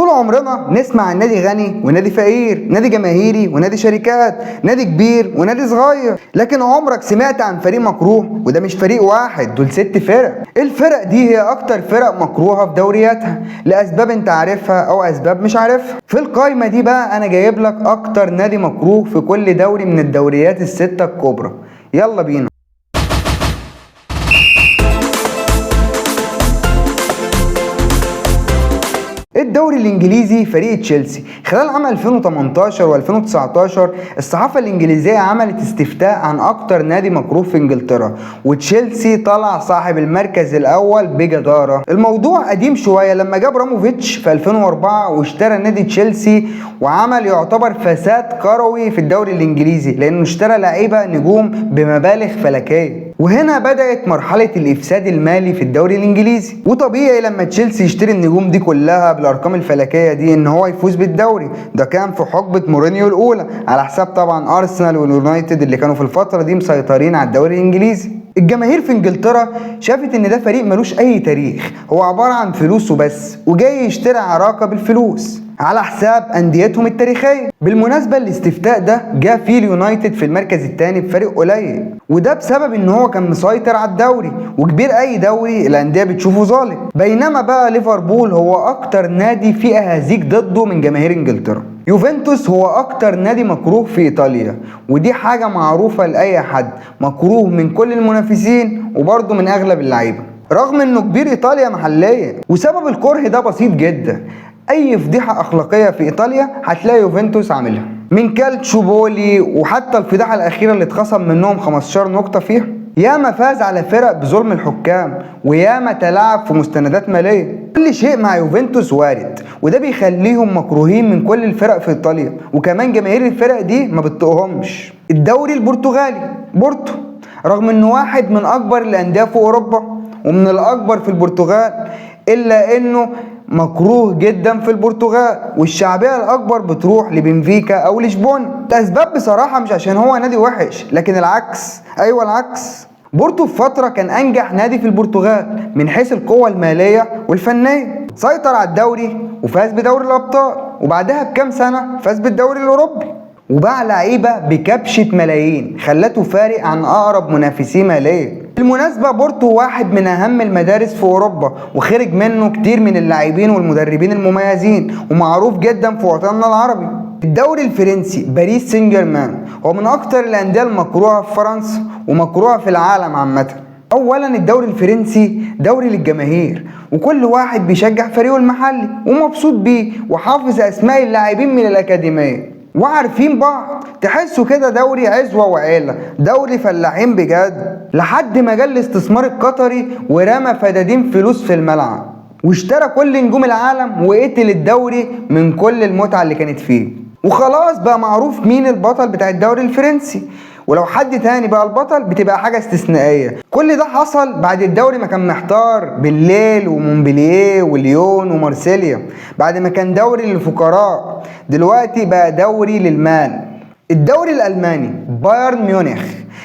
طول عمرنا نسمع عن نادي غني ونادي فقير، نادي جماهيري ونادي شركات، نادي كبير ونادي صغير، لكن عمرك سمعت عن فريق مكروه؟ وده مش فريق واحد، دول 6 فرق. الفرق دي هي اكتر فرق مكروهة في دورياتها لاسباب انت عارفها او اسباب مش عارفها. في القايمة دي بقى انا جايب لك اكتر نادي مكروه في كل دوري من الدوريات ال6 الكبرى. يلا بينا. الدوري الانجليزي، فريق تشيلسي. خلال عام 2018 و2019 الصحافه الانجليزيه عملت استفتاء عن اكتر نادي مكروه في انجلترا، وتشيلسي طلع صاحب المركز الاول بجداره. الموضوع قديم شويه لما جاب راموفيتش في 2004 واشترى نادي تشيلسي، وعمل يعتبر فساد كروي في الدوري الانجليزي لانه اشترى لعيبه نجوم بمبالغ فلكيه. وهنا بدأت مرحلة الإفساد المالي في الدوري الإنجليزي، وطبيعي لما تشيلسي يشتري النجوم دي كلها بالأرقام الفلكية دي إن هو يفوز بالدوري. ده كان في حقبة مورينيو الأولى، على حساب طبعا أرسنال واليونايتد اللي كانوا في الفترة دي مسيطرين على الدوري الإنجليزي. الجماهير في انجلترا شافت ان ده فريق ملوش اي تاريخ، هو عبارة عن فلوس وبس، وجاي يشتري عراقة بالفلوس على حساب انديتهم التاريخية. بالمناسبة الاستفتاء ده جاء فيه اليونايتد في المركز الثاني بفريق قليل، وده بسبب ان هو كان مسيطر على الدوري، وكبير اي دوري الاندية بتشوفه ظالم. بينما بقى ليفربول هو اكتر نادي فيه اهازيج ضده من جماهير انجلترا. يوفنتوس هو اكتر نادي مكروه في ايطاليا، ودي حاجة معروفة لاي حد، مكروه من كل المنافسين وبرضه من اغلب اللعيبة، رغم انه كبير ايطاليا محليا. وسبب الكره ده بسيط جدا، اي فضيحة اخلاقية في ايطاليا هتلاقي يوفنتوس عاملها، من كالتشو بولي، وحتى الفضيحة الاخيرة اللي اتخصم منهم 15 نقطة فيها. ياما فاز على فرق بظلم الحكام، وياما تلاعب في مستندات مالية. كل شيء مع يوفنتوس وارد، وده بيخليهم مكروهين من كل الفرق في ايطاليا، وكمان جماهير الفرق دي ما بتطقهمش. الدوري البرتغالي، بورتو، رغم انه واحد من اكبر الانديه في اوروبا ومن الاكبر في البرتغال، الا انه مكروه جدا في البرتغال، والشعبيه الاكبر بتروح لبنفيكا او لشبون. الاسباب بصراحه مش عشان هو نادي وحش، لكن العكس، ايوه العكس. بورتو في فتره كان انجح نادي في البرتغال من حيث القوه الماليه والفنيه، سيطر على الدوري وفاز بدوري الابطال، وبعدها بكام سنه فاز بالدوري الاوروبي، وباع لعيبه بكبشه ملايين خلته فارق عن اقرب منافسيه ماليا. بالمناسبة بورتو واحد من أهم المدارس في أوروبا، وخرج منه كتير من اللاعبين والمدربين المميزين، ومعروف جدا في وطننا العربي. الدوري الفرنسي، باريس سان جيرمان، هو من أكتر الأندية المكروهة في فرنسا ومكروهة في العالم عامة. أولا الدوري الفرنسي دوري للجماهير، وكل واحد بيشجع فريقه المحلي ومبسوط بيه، وحافظ أسماء اللاعبين من الأكاديمية وعارفين بعض. تحسوا كده دوري عزوة وعيلة، دوري فلاحين بجد، لحد ما جه الاستثمار القطري ورمى فدادين فلوس في الملعب واشترى كل نجوم العالم وقتل الدوري من كل المتعة اللي كانت فيه، وخلاص بقى معروف مين البطل بتاع الدوري الفرنسي، ولو حد تاني بقى البطل بتبقى حاجة استثنائية. كل ده حصل بعد الدوري ما كان محتار بين ليل ومونبلييه وليون ومارسيليا، بعد ما كان دوري للفقراء دلوقتي بقى دوري للمال. الدوري الألماني، بايرن ميونخ.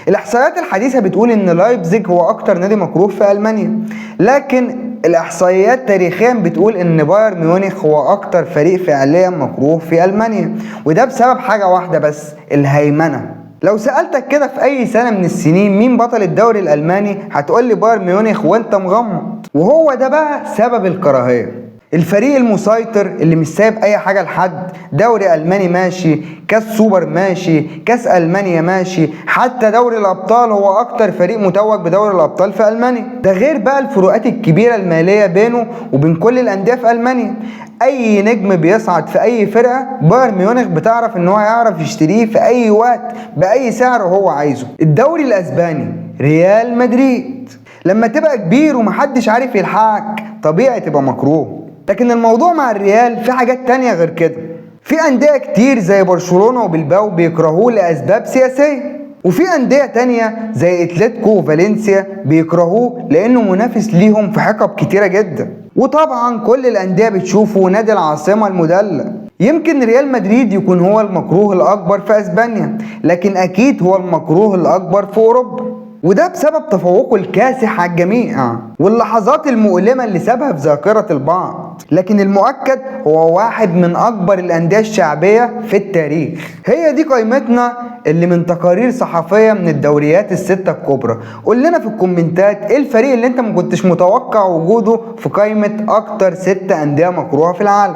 الإحصائيات الحديثة بتقول إن لايبزيج هو أكتر نادي مكروه في ألمانيا، لكن الإحصائيات تاريخيا بتقول إن بايرن ميونخ هو أكتر فريق فعليا مكروه في ألمانيا، وده بسبب حاجة واحدة بس، الهيمنة. لو سألتك كده في أي سنة من السنين مين بطل الدوري الألماني هتقولي بايرن ميونخ وأنت مغمض، وهو ده بقى سبب الكراهية. الفريق المسيطر اللي مش سايب اي حاجه لحد، دوري الماني ماشي، كاس سوبر ماشي، كاس المانيا ماشي، حتى دوري الابطال هو اكتر فريق متوج بدوري الابطال في المانيا. ده غير بقى الفروقات الكبيره الماليه بينه وبين كل الانديه في المانيا. اي نجم بيصعد في اي فرقه بايرن ميونخ بتعرف ان هو يعرف يشتريه في اي وقت باي سعر هو عايزه. الدوري الاسباني، ريال مدريد، لما تبقى كبير ومحدش عارف يلحقك طبيعي تبقى مكروه. لكن الموضوع مع الريال في حاجات تانية غير كده، في أندية كتير زي برشلونة وبلباو بيكرهوه لأسباب سياسية، وفي أندية تانية زي اتلتيكو وفالنسيا بيكرهوه لأنه منافس ليهم في حقب كتيرة جدا. وطبعا كل الأندية بتشوفه نادي العاصمة المدلل. يمكن ريال مدريد يكون هو المكروه الأكبر في أسبانيا، لكن أكيد هو المكروه الأكبر في أوروبا. وده بسبب تفوقه الكاسح على الجميع واللحظات المؤلمة اللي سابها في ذاكرة البعض. لكن المؤكد هو واحد من أكبر الأندية الشعبية في التاريخ. هي دي قائمتنا اللي من تقارير صحفية من الدوريات الستة الكبرى. قول لنا في الكومنتات ايه الفريق اللي انت ما كنتش متوقع وجوده في قائمة أكتر 6 أندية مكروهة في العالم.